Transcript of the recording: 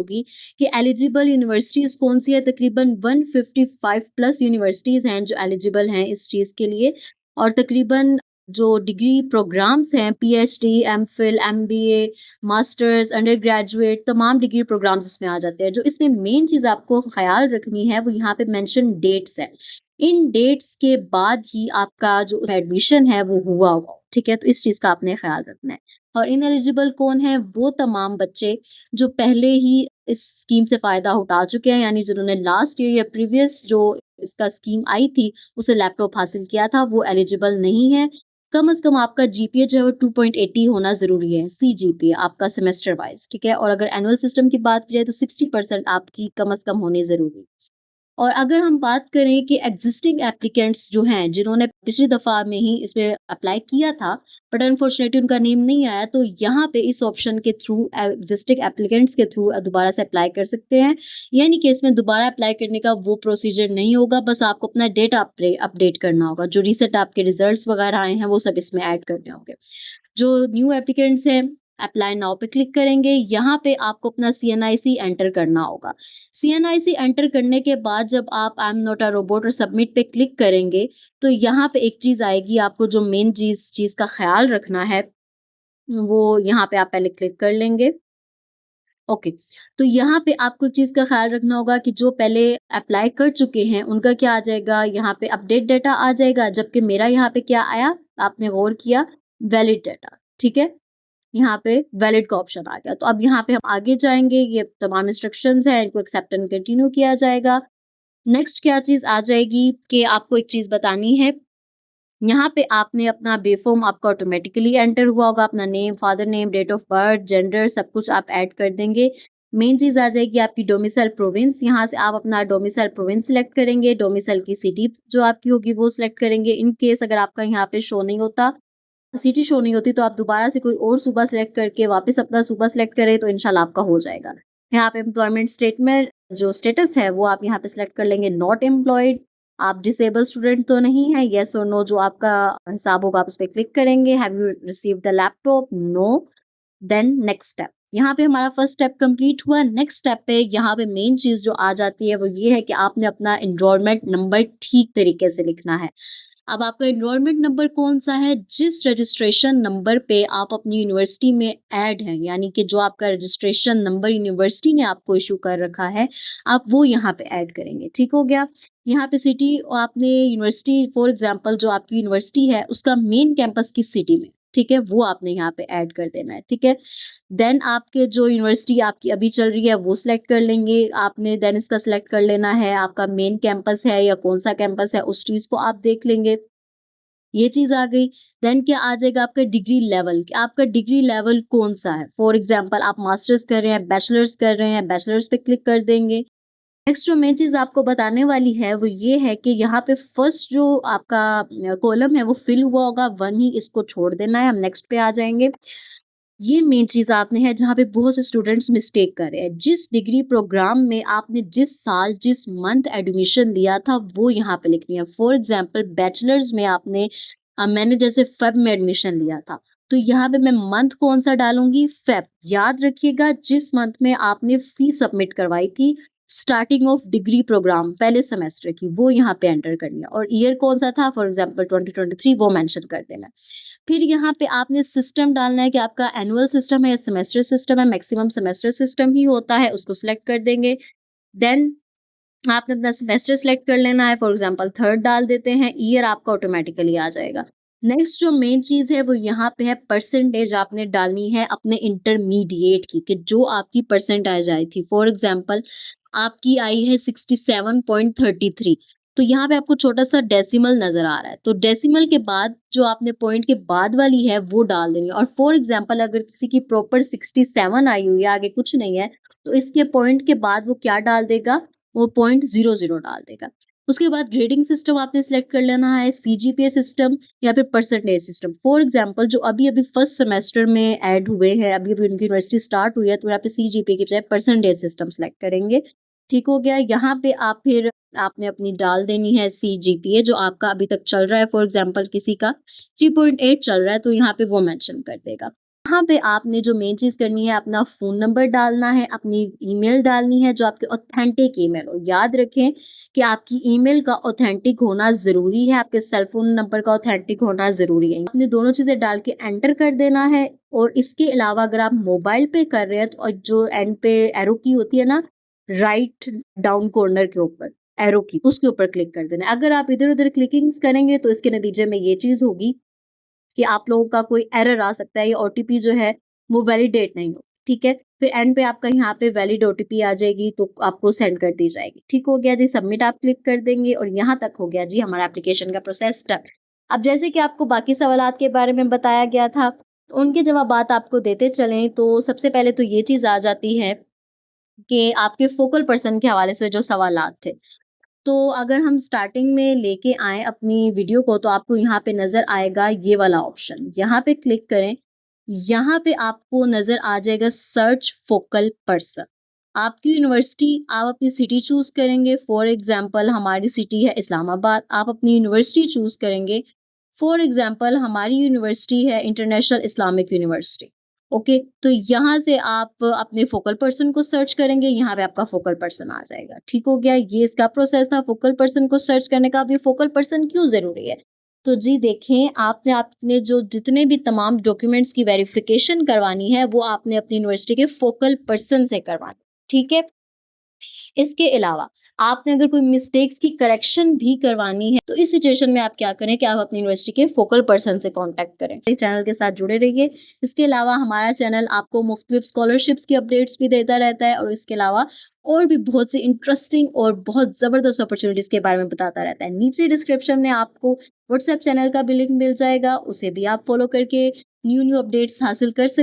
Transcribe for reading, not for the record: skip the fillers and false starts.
होगी कि eligible universities कौन-सी है, तकरीबन 155 प्लस यूनिवर्सिटीज़ हैं जो एलिजिबल हैं इस चीज़ के लिए और तकरीबन जो डिग्री प्रोग्राम्स हैं PhD, MPhil, MBA, masters, under graduate तमाम डिग्री प्रोग्राम्स इसमें आ जाते हैं। जो इसमें मेन चीज़ आपको ख़्याल रखनी है वो यहाँ पे मेंशन डेट्स है। इन डेट्स के बाद ही आपका जो एडमिशन है वो हुआ होगा, ठीक है? तो इस चीज़ का आपने ख़्याल रखना है। और इनएलिजिबल कौन है? वो तमाम बच्चे जो पहले ही इस स्कीम से फ़ायदा उठा चुके हैं, यानी जिन्होंने लास्ट ईयर या प्रीवियस जो इसका स्कीम आई थी, उससे लैपटॉप हासिल किया था, वो एलिजिबल नहीं है। कम से कम आपका जीपीए जो है वो 2.80 होना ज़रूरी है, सीजीपीए आपका सेमेस्टर वाइज़, ठीक है? और अगर एनुअल सिस्टम की बात की जाए तो 60% आपकी कम से कम होनी ज़रूरी है। और अगर हम बात करें कि एग्जिस्टिंग एप्लीकेंट्स जो हैं, जिन्होंने पिछली दफ़ा में ही इसमें अप्लाई किया था, बट अनफॉर्चुनेटली उनका नेम नहीं आया, तो यहाँ पे इस ऑप्शन के थ्रू एग्जिस्टिंग एप्लीकेंट्स के थ्रू दोबारा से अप्लाई कर सकते हैं। यानी कि इसमें दोबारा अप्लाई करने का वो प्रोसीजर नहीं होगा, बस आपको अपना डेटा अपडेट करना होगा। जो रिसेंट आपके रिजल्ट्स वगैरह आए हैं, वो सब इसमें ऐड करने होंगे। जो न्यू एप्लीकेंट्स हैं, अप्लाई नाउ पे क्लिक करेंगे। यहाँ पे आपको अपना सीएनआईसी एंटर करना होगा। सीएनआईसी एंटर करने के बाद जब आप I am not a robot और सबमिट पे क्लिक करेंगे, तो यहाँ पे एक चीज़ आएगी, आपको जो मेन चीज़ चीज़ का ख़्याल रखना है, वो यहाँ पे आप पहले क्लिक कर लेंगे। ओके, तो यहाँ पे आपको चीज़ का ख़्याल रखना होगा कि जो पहले अप्लाई कर चुके हैं, उनका क्या आ जाएगा, यहाँ पे अपडेट डाटा आ जाएगा, जबकि मेरा यहाँ पे क्या आया, आपने गौर किया, वैलिड डाटा, ठीक है? यहाँ पे वैलिड का ऑप्शन आ गया। तो अब यहाँ पे हम आगे जाएँगे, ये तमाम इंस्ट्रक्शंस हैं, इनको एक्सेप्ट एंड कंटिन्यू किया जाएगा। नेक्स्ट क्या चीज़ आ जाएगी कि आपको एक चीज़ बतानी है, यहाँ पे आपने अपना बेफ़ॉर्म आपका ऑटोमेटिकली एंटर हुआ होगा, अपना name, father name, date of birth, gender सब कुछ आप ऐड कर देंगे। मेन चीज़ आ जाएगी आपकी डोमिसाइल प्रोविंस, यहाँ से आप अपना डोमिसाइल प्रोविंस सिलेक्ट करेंगे, डोमिसाइल की सिटी जो आपकी होगी वो सिलेक्ट करेंगे। इन केस अगर आपका यहाँ पे शो नहीं होता, सिटी शो नहीं होती, तो आप दोबारा से कोई और सूबा सिलेक्ट करके वापस अपना सूबा सिलेक्ट करें तो इंशाल्लाह आपका हो जाएगा। यहाँ पे एम्प्लॉयमेंट स्टेटमेंट जो स्टेटस है वो आप यहाँ पे सिलेक्ट कर लेंगे, नॉट एम्प्लॉयड। आप डिसेबल स्टूडेंट तो नहीं है, येस और नो जो आपका हिसाब होगा आप उस पे क्लिक करेंगे। Have you received the laptop? No. Then next step. यहाँ पे हमारा फर्स्ट स्टेप कंप्लीट हुआ। नेक्स्ट स्टेप पे यहाँ पे मेन चीज़ जो आ जाती है वो ये है कि आपने अपना एनरोलमेंट नंबर ठीक तरीके से लिखना है। अब आपका एनरोलमेंट नंबर कौन-सा है? जिस रजिस्ट्रेशन नंबर पे आप अपनी यूनिवर्सिटी में ऐड हैं, यानी कि जो आपका रजिस्ट्रेशन नंबर यूनिवर्सिटी ने आपको इश्यू कर रखा है, आप वो यहाँ पे ऐड करेंगे, ठीक हो गया? यहाँ पे सिटी आपने यूनिवर्सिटी फॉर एग्ज़ाम्पल जो आपकी यूनिवर्सिटी है, उसका मेन कैंपस किस सिटी में, ठीक है? वो आपने यहाँ पे ऐड कर देना है, ठीक है? देन आपके जो यूनिवर्सिटी आपकी अभी चल रही है वो सिलेक्ट कर लेंगे आपने, देन इसका सिलेक्ट कर लेना है आपका मेन कैंपस है या कौन-सा कैंपस है, उस चीज़ को आप देख लेंगे। ये चीज़ आ गई। देन क्या आ जाएगा आपका डिग्री लेवल कि आपका डिग्री लेवल कौन-सा है। फॉर एग्ज़ाम्पल आप मास्टर्स कर रहे हैं, बैचलर्स कर रहे हैं, बैचलर्स पे क्लिक कर देंगे। नेक्स्ट जो मेन चीज़ आपको बताने वाली है वो ये है कि यहाँ पे फर्स्ट जो आपका कॉलम है वो फिल हुआ होगा, 1 ही इसको छोड़ देना है। हम नेक्स्ट पे आ जाएँगे। ये मेन चीज़ आपने है जहाँ पे बहुत से स्टूडेंट्स मिस्टेक कर रहे हैं। जिस डिग्री प्रोग्राम में आपने जिस साल, जिस मंथ एडमिशन लिया था वो यहाँ पे लिखनी है। फॉर एग्ज़ाम्पल बैचलर्स में आपने मैंने जैसे फ़ेब में एडमिशन लिया था, तो यहाँ पे मैं मंथ कौन-सा डालूँगी? फ़ेब। याद रखिएगा जिस मंथ में आपने फ़ीस सबमिट करवाई थी, स्टार्टिंग ऑफ डिग्री प्रोग्राम पहले सेमेस्टर की, वो यहाँ पे एंटर करनी है और ईयर कौन-सा था? फॉर एग्ज़ाम्पल 2023 वो मेंशन कर देना है। फिर यहाँ पे आपने सिस्टम डालना है कि आपका एनुअल सिस्टम है या सेमेस्टर सिस्टम है, मैक्सिमम सेमेस्टर सिस्टम ही होता है, उसको सिलेक्ट कर देंगे। देन आपने अपना सेमेस्टर सिलेक्ट कर लेना है, फॉर एग्जांपल थर्ड डाल देते हैं, ईयर आपका ऑटोमेटिकली आ जाएगा। नेक्स्ट जो मेन चीज़ है वो यहाँ पे है परसेंटेज आपने डालनी है अपने इंटरमीडिएट की कि जो आपकी परसेंटेज आई थी। फॉर एग्जांपल आपकी आई है 67.33, तो यहाँ पे आपको छोटा-सा डेसिमल नज़र आ रहा है, तो डेसिमल के बाद जो आपने पॉइंट के बाद वाली है वो डाल देंगे और फॉर एग्जांपल अगर किसी की प्रॉपर 67 आई हुई है, आगे कुछ नहीं है, तो इसके पॉइंट के बाद वो क्या डाल देगा, वो पॉइंट 00 डाल देगा। उसके बाद ग्रेडिंग सिस्टम आपने सेलेक्ट कर लेना है, सीजीपीए सिस्टम या फिर परसेंटेज सिस्टम। फॉर एग्जांपल जो अभी-अभी फर्स्ट सेमेस्टर में ऐड हुए हैं, अभी-अभी उनकी यूनिवर्सिटी स्टार्ट हुई है, तो यहाँ पे सीजीपीए की बजाय परसेंटेज सिस्टम सेलेक्ट करेंगे। ठीक हो गया? यहाँ पे आप फिर आपने अपनी डाल देनी है सीजीपीए जो आपका अभी तक चल रहा है, फॉर एग्जांपल किसी का 3.8 चल रहा है, तो यहाँ पे वो मेंशन कर देगा। यहाँ पे आपने जो मेन चीज़ करनी है, अपना फ़ोन नंबर डालना है, अपनी ईमेल डालनी है जो आपकी ऑथेंटिक ईमेल हो। याद रखें कि आपकी ईमेल का ऑथेंटिक होना ज़रूरी है, आपके सेल फ़ोन नंबर का ऑथेंटिक होना ज़रूरी है। आपने दोनों चीज़ें डाल के एंटर कर देना है और इसके अलावा अगर आप मोबाइल पे कर रहे हैं तो और जो एंड पे एरो की होती है ना, राइट डाउन कॉर्नर के ऊपर एरो की, उसके ऊपर क्लिक कर देना है। अगर आप इधर-उधर क्लिकिंग्स करेंगे तो इसके नतीजे में ये चीज़ होगी कि आप लोगों का कोई एरर आ सकता है, ये ओटीपी जो है वो वैलिडेट नहीं हो, ठीक है? फिर एंड पे आपका यहाँ पे वैलिड ओटीपी आ जाएगी तो आपको सेंड कर दी जाएगी। ठीक हो गया जी, सबमिट आप क्लिक कर देंगे और यहाँ तक हो गया जी हमारा एप्लीकेशन का प्रोसेस डन। अब जैसे कि आपको बाकी सवालात के बारे में बताया गया था, तो उनके जवाबात आपको देते चलें तो सबसे पहले तो ये चीज़ आ जाती है कि आपके फोकल पर्सन के हवाले से जो सवालात थे। तो अगर हम स्टार्टिंग में लेके आएँ अपनी वीडियो को तो आपको यहाँ पे नज़र आएगा ये वाला ऑप्शन, यहाँ पे क्लिक करें। यहाँ पे आपको नज़र आ जाएगा सर्च फोकल पर्सन। आपकी यूनिवर्सिटी आप अपनी सिटी चूज़ करेंगे, फॉर एग्ज़ाम्पल हमारी सिटी है इस्लामाबाद, आप अपनी यूनिवर्सिटी चूज़ करेंगे। फॉर एग्ज़ाम्पल हमारी यूनिवर्सिटी है इंटरनेशनल इस्लामिक यूनिवर्सिटी। ओके, तो यहाँ से आप अपने फोकल पर्सन को सर्च करेंगे, यहाँ पे आपका फोकल पर्सन आ जाएगा। ठीक हो गया, ये इसका प्रोसेस था फोकल पर्सन को सर्च करने का। अब ये फोकल पर्सन क्यों ज़रूरी है? तो जी देखें, आपने आपने जो जितने भी तमाम डॉक्यूमेंट्स की वेरिफ़िकेशन करवानी है, वो आपने अपनी यूनिवर्सिटी के फोकल पर्सन से करवानी, ठीक है? इसके अलावा आपने अगर कोई मिस्टेक्स की करेक्शन भी करवानी है, तो इस सिचुएशन में आप क्या करें कि आप अपनी यूनिवर्सिटी के फोकल पर्सन से कॉन्टैक्ट करें। इस चैनल के साथ जुड़े रहिए। इसके अलावा हमारा चैनल आपको मुख्तलिफ स्कॉलरशिप्स की अपडेट्स भी देता रहता है और इसके अलावा और भी बहुत सी इंटरेस्टिंग और बहुत ज़बरदस्त अपॉर्चुनिटीज़ के बारे में बताता रहता है। नीचे डिस्क्रिप्शन में आपको व्हाट्सएप चैनल का भी लिंक मिल जाएगा, उसे भी आप फॉलो करके न्यू अपडेट्स हासिल कर सकते हैं।